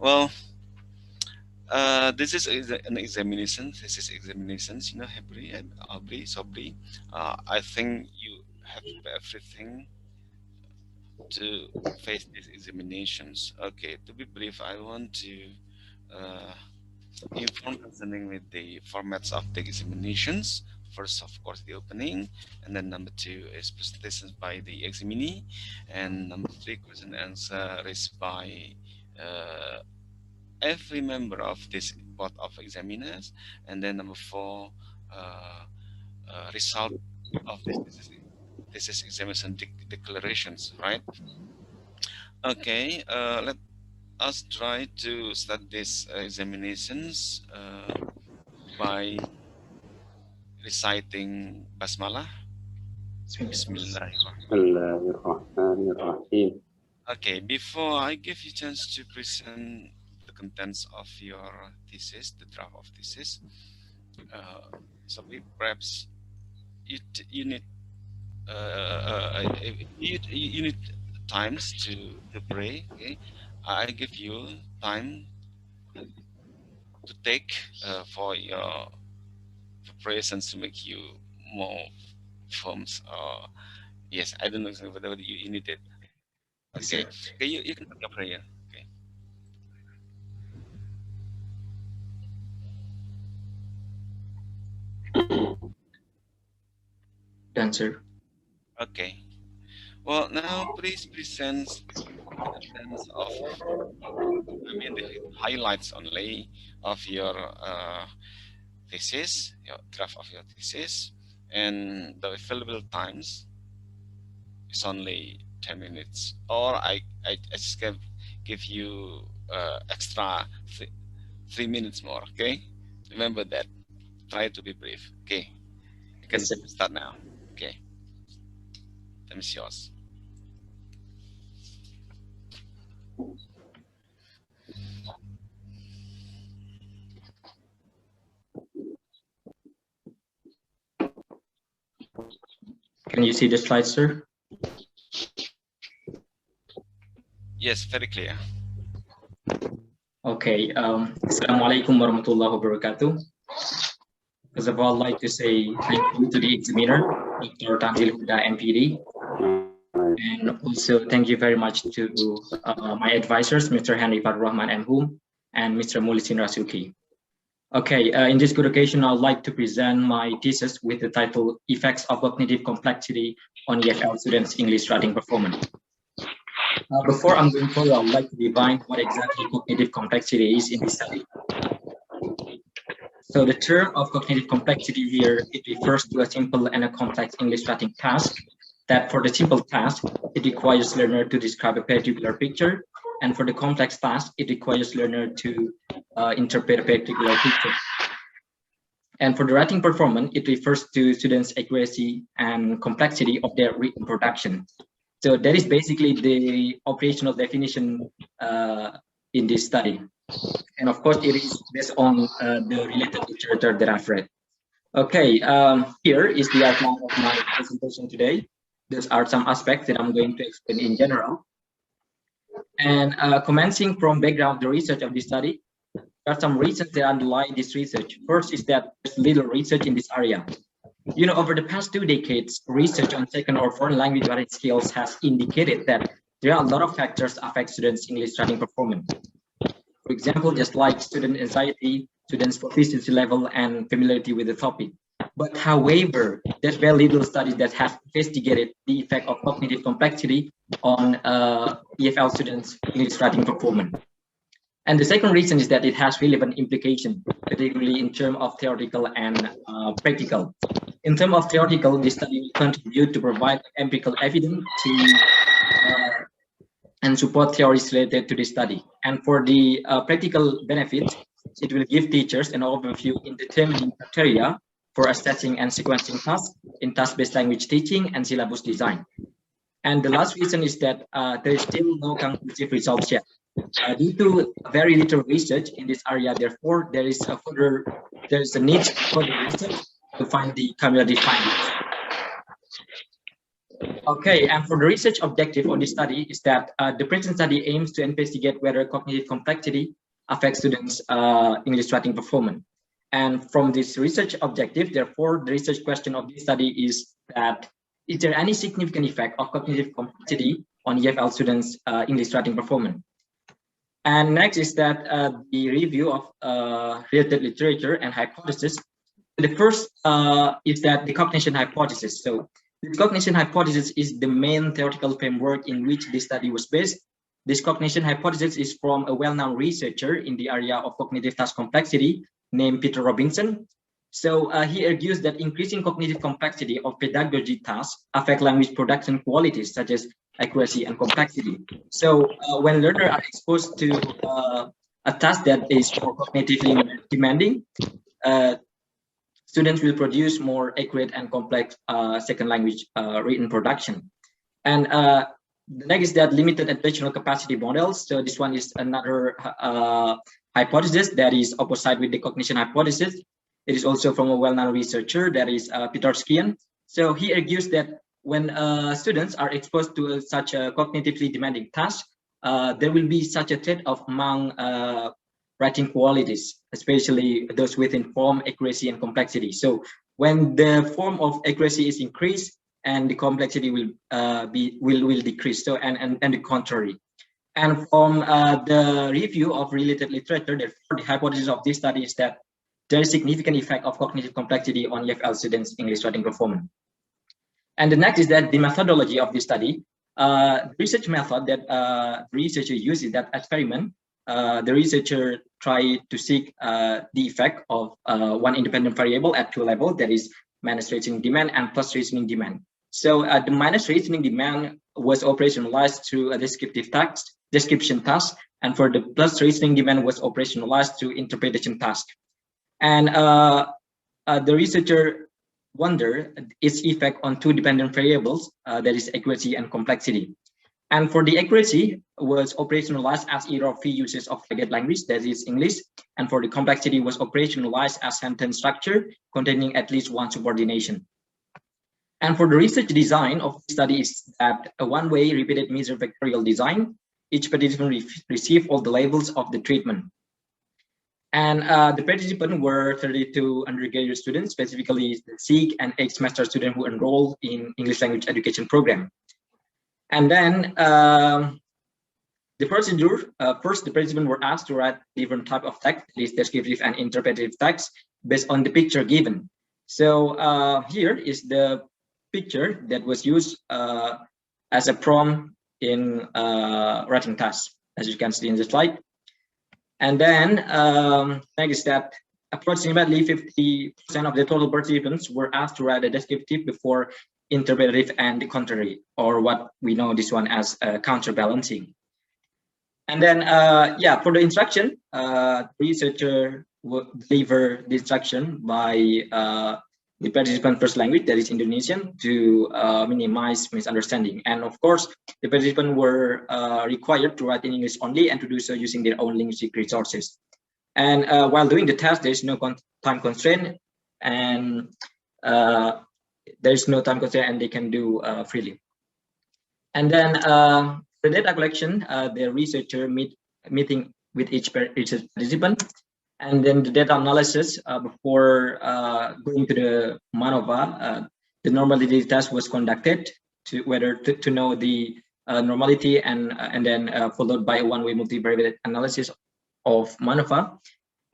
Well, this is an examination. This is examinations, Hebri and Aubrey, Sobri. I think you have everything to face these examinations. Okay, to be brief, I want to uh, inform concerning with the formats of the examinations. First, of course, the opening, and then number two is presentations by the examinee, and number three, question and answer is by uh, every member of this board of examiners, and then number four, uh, result of this is examination declarations, right? Okay, let us try to start these examinations by reciting basmalah. Bismillahirrahmanirrahim. Bismillahirrahmanirrahim. Okay, before I give you a chance to present the contents of your thesis, the draft of thesis, so perhaps you need you need times to pray. Okay, I give you time to take for your preparations to make you more forms. Yes, I don't know whether you need it. Okay, okay, you can start your prayer. Okay. Done, sir. Okay. Well, now please present the contents of, the highlights only of your thesis, your draft of your thesis, and the available times is only 10 minutes. Or I just give you extra 3 minutes more. Okay, remember that. Try to be brief. Okay, you can start now. Okay, time is yours. Can you see the slide, sir? Yes, very clear. Okay. Assalamualaikum warahmatullahi wabarakatuh. First of all, I'd like to say thank you to the examiner, Dr. Tanzil Huda, MPD. And also thank you very much to my advisors, Mr. Henry Rahman M. and Mr. Mulisin Rasuki. Okay, in this good occasion, I'd like to present my thesis with the title Effects of Cognitive Complexity on EFL Students' English Writing Performance. Before I'm going forward, I'd like to define what exactly cognitive complexity is in this study. So the term of cognitive complexity here, it refers to a simple and a complex English writing task that for the simple task, it requires learner to describe a particular picture. And for the complex task, it requires learner to interpret a particular picture. And for the writing performance, it refers to students' accuracy and complexity of their written production. So that is basically the operational definition in this study. And of course, it is based on the related literature that I've read. Okay, here is the outline of my presentation today. These are some aspects that I'm going to explain in general. And commencing from background of the research of this study, there are some reasons that underlie this research. First is that there's little research in this area. You know, over the past 2 decades, research on second or foreign language writing skills has indicated that there are a lot of factors affect students' English writing performance. For example, just like student anxiety, students' proficiency level, and familiarity with the topic. But however, there's very little studies that have investigated the effect of cognitive complexity on EFL students' English writing performance. And the second reason is that it has relevant implication, particularly in terms of theoretical and practical. In terms of theoretical, this study will contribute to provide empirical evidence to and support theories related to this study. And for the practical benefits, it will give teachers an overview in determining criteria for assessing and sequencing tasks in task-based language teaching and syllabus design. And the last reason is that there is still no conclusive results yet. Due to very little research in this area, therefore, there is a need for further research to find the cumulative findings. Okay, and for the research objective of this study is that the present study aims to investigate whether cognitive complexity affects students' English writing performance. And from this research objective, therefore, the research question of this study is that, is there any significant effect of cognitive complexity on EFL students' English writing performance? And next is that the review of related literature and hypothesis. The first is that the cognition hypothesis. So this cognition hypothesis is the main theoretical framework in which this study was based. This cognition hypothesis is from a well-known researcher in the area of cognitive task complexity named Peter Robinson. So he argues that increasing cognitive complexity of pedagogy tasks affect language production qualities such as accuracy and complexity. So when learners are exposed to a task that is more cognitively demanding, students will produce more accurate and complex second language written production. And the next is that limited attentional capacity models. So this one is another hypothesis that is opposite with the cognition hypothesis. It is also from a well-known researcher, that is Peter Skian. So he argues that when students are exposed to such a cognitively demanding task, there will be such a trade-off among writing qualities, especially those within form, accuracy, and complexity. So when the form of accuracy is increased, and the complexity will decrease. So and the contrary. And from the review of related literature, therefore, the hypothesis of this study is that there is significant effect of cognitive complexity on EFL students' English writing performance. And the next is that the methodology of this study, the research method that the researcher used is that experiment. The researcher tried to seek the effect of one independent variable at two levels, that is minus reasoning demand and plus reasoning demand. So the minus reasoning demand was operationalized through a description task, and for the plus reasoning demand was operationalized through interpretation task. And the researcher wondered its effect on two dependent variables, that is accuracy and complexity. And for the accuracy was operationalized as error-free usage of target language, that is English. And for the complexity was operationalized as sentence structure containing at least one subordination. And for the research design of the study is that a one-way repeated measure vectorial design. Each participant received all the levels of the treatment. And the participants were 32 undergraduate students, specifically the SIG and 8 semester students who enrolled in English language education program. And then the procedure, first the participants were asked to write different type of text, that is descriptive and interpretive text, based on the picture given. So here is the picture that was used as a prompt in writing task, as you can see in the slide. And then next is that approximately 50% of the total participants were asked to write a descriptive before interpretive and the contrary, or what we know this one as counterbalancing. And then yeah, for the instruction, researcher will deliver the instruction by the participant first language, that is Indonesian, to minimize misunderstanding. And of course, the participants were required to write in English only and to do so using their own linguistic resources. And while doing the task, there is no time constraint, and there's no time constraint, and they can do freely. And then the data collection, the researcher meeting with each participant. And then the data analysis before going to the MANOVA, the normality test was conducted to whether to know the normality, and then followed by a one-way multivariate analysis of MANOVA.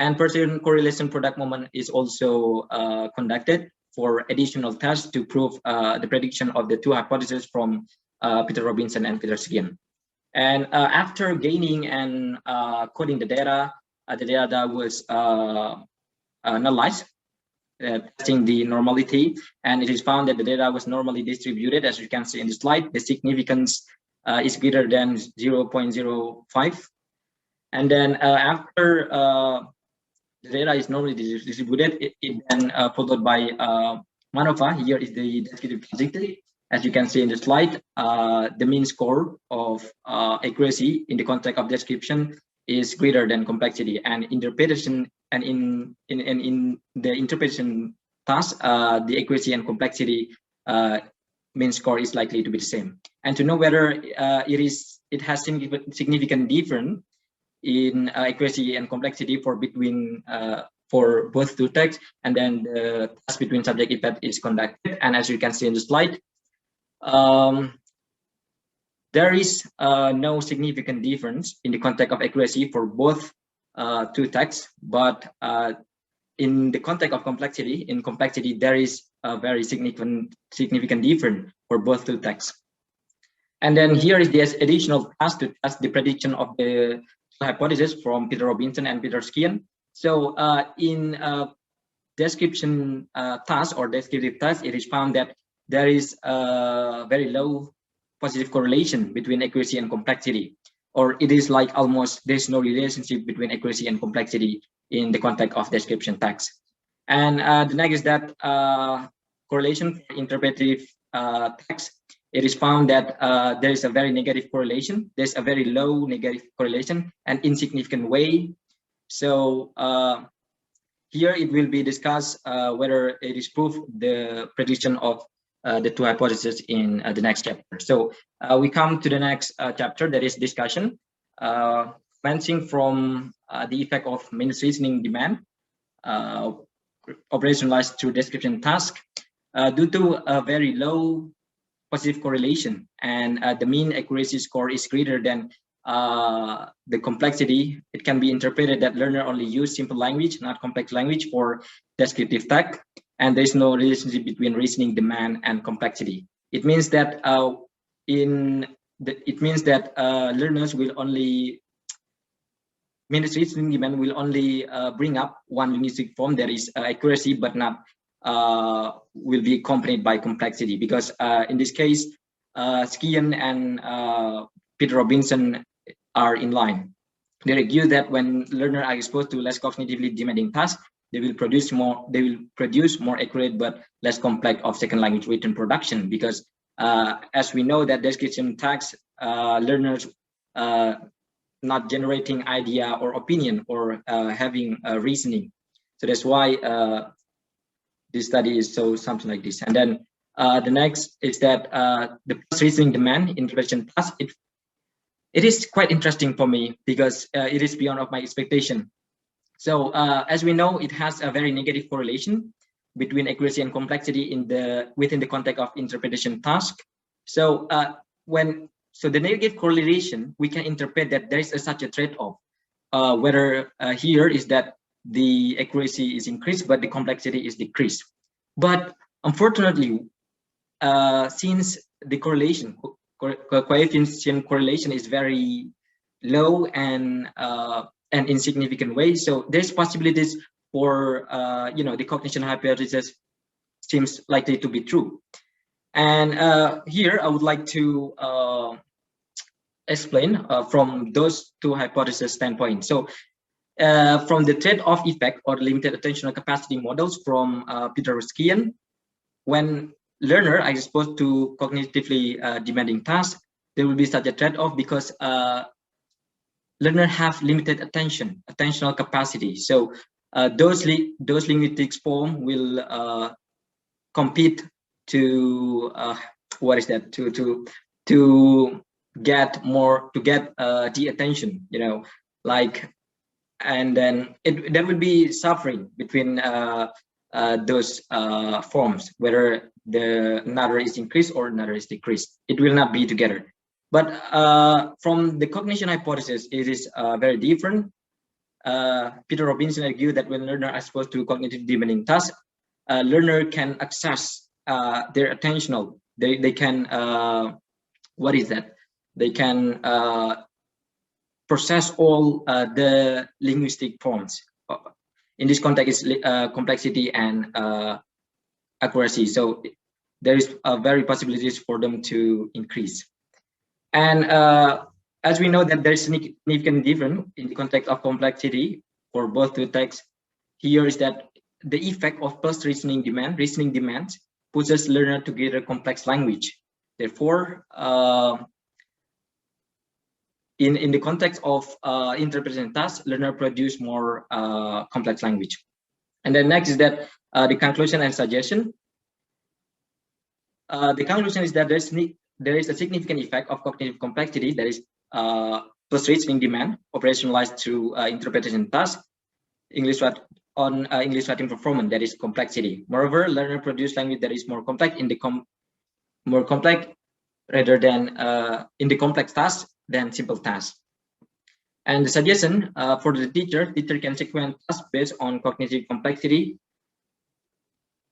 And percent correlation product moment is also conducted for additional tests to prove the prediction of the two hypotheses from Peter Robinson and Peter Skian. And after gaining and coding the data was analyzed, testing the normality, and it is found that the data was normally distributed, as you can see in the slide. The significance is greater than 0.05. And then after the data is normally distributed, it then followed by MANOVA. Here is the descriptive trajectory. As you can see in the slide, the mean score of accuracy in the context of description is greater than complexity, and interpretation, and in the interpretation task, the accuracy and complexity mean score is likely to be the same. And to know whether it has significant difference in accuracy and complexity for both two texts, and then the task between subject effect is conducted. And as you can see in the slide, there is no significant difference in the context of accuracy for both two texts, but in the context of complexity, there is a very significant difference for both two texts. And then here is the additional task to test the prediction of the hypothesis from Peter Robinson and Peter Skian. So in description task or descriptive task, it is found that there is a very low positive correlation between accuracy and complexity, or it is like almost there's no relationship between accuracy and complexity in the context of description text. And the next is that correlation for interpretive text. It is found that there is a very negative correlation. There's a very low negative correlation and insignificant way. So here it will be discussed whether it is proof the prediction of the two hypotheses in the next chapter. So we come to the next chapter, that is discussion, commencing from the effect of means reasoning demand operationalized through description task due to a very low positive correlation, and the mean accuracy score is greater than the complexity. It can be interpreted that learner only use simple language, not complex language, for descriptive text, and there is no relationship between reasoning demand and complexity. It means that learners will only means reasoning demand will only bring up one linguistic form, that is accuracy, but not will be accompanied by complexity, because in this case, Skian and Peter Robinson are in line. They argue that when learners are exposed to less cognitively demanding tasks, they will produce more accurate but less complex of second language written production, because as we know that description tasks, learners not generating idea or opinion or having reasoning. So that's why this study is so something like this. And then the next is that the post-reasoning demand interpretation task, it is quite interesting for me because it is beyond of my expectation. So as we know, it has a very negative correlation between accuracy and complexity within the context of interpretation task. So the negative correlation, we can interpret that there is such a trade-off, whether here is that the accuracy is increased, but the complexity is decreased. But unfortunately, since the coefficient correlation is very low and insignificant way, so there's possibilities for the cognition hypothesis seems likely to be true. And here I would like to explain from those two hypotheses standpoint. So from the trade-off effect or limited attentional capacity models from Peter Skian, when learner are exposed to cognitively demanding tasks, there will be such a trade-off because learners have limited attentional capacity. So those linguistic forms will compete to to get the attention, and then there will be suffering between those forms, whether the another is increased or another is decreased. It will not be together. But from the cognition hypothesis, it is very different. Peter Robinson argued that when learners are exposed to cognitive demanding tasks, learner can access their attentional. They can they can process all the linguistic forms. In this context, is complexity and accuracy. So there is very possibilities for them to increase. And as we know that there is significant difference in the context of complexity for both the texts, here is that the effect of post-reasoning demands pushes learner to gather complex language. Therefore, in the context of interpretation tasks, learner produce more complex language. And then next is that the conclusion and suggestion. the conclusion is that there is a significant effect of cognitive complexity, that is plus reasoning demand operationalized through interpretation task, English writing performance, that is complexity. Moreover, learner produce language that is more complex rather than in the complex tasks than simple tasks. And the suggestion for the teacher can sequence tasks based on cognitive complexity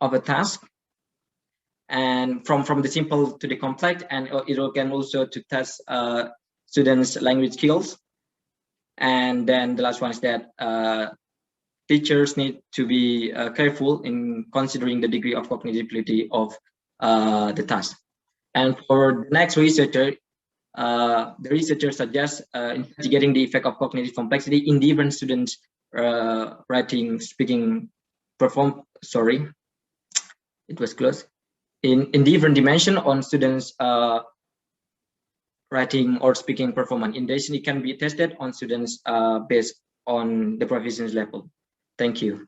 of a task, and from the simple to the complex, and it can also to test students' language skills. And then the last one is that teachers need to be careful in considering the degree of cognitivity of the task. And for the next researcher, the researcher suggests investigating the effect of cognitive complexity in different students' writing, speaking, in different dimension on students' writing or speaking performance. In addition, it can be tested on students based on the proficiency level. Thank you.